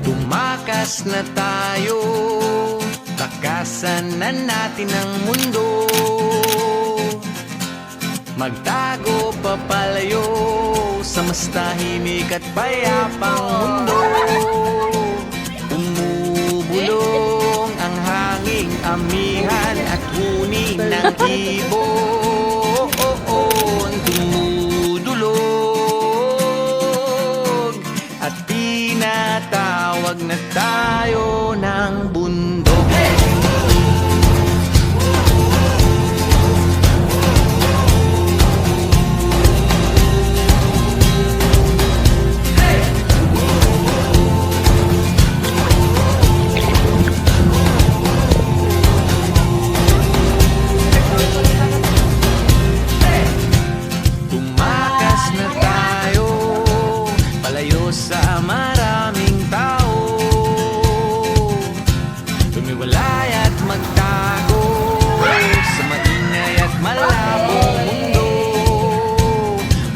Tumakas na tayo, takasan na natin ang mundo. Magtago papalayo sa mas tahimik at payapang mundo. Umubulong ang hanging amihan at huni ng ibon. Tumudulog at tinatawag na tayo ng bundok. Sa maraming tao, tumiwalay at magtago sa maingay at malabong mundo.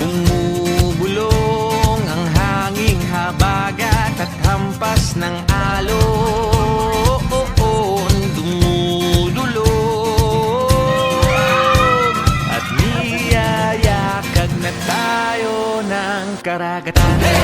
Bumubulong ang hanging habagat at hampas ng alon. Dumudulog at niyayakag na tayo ng karagatan.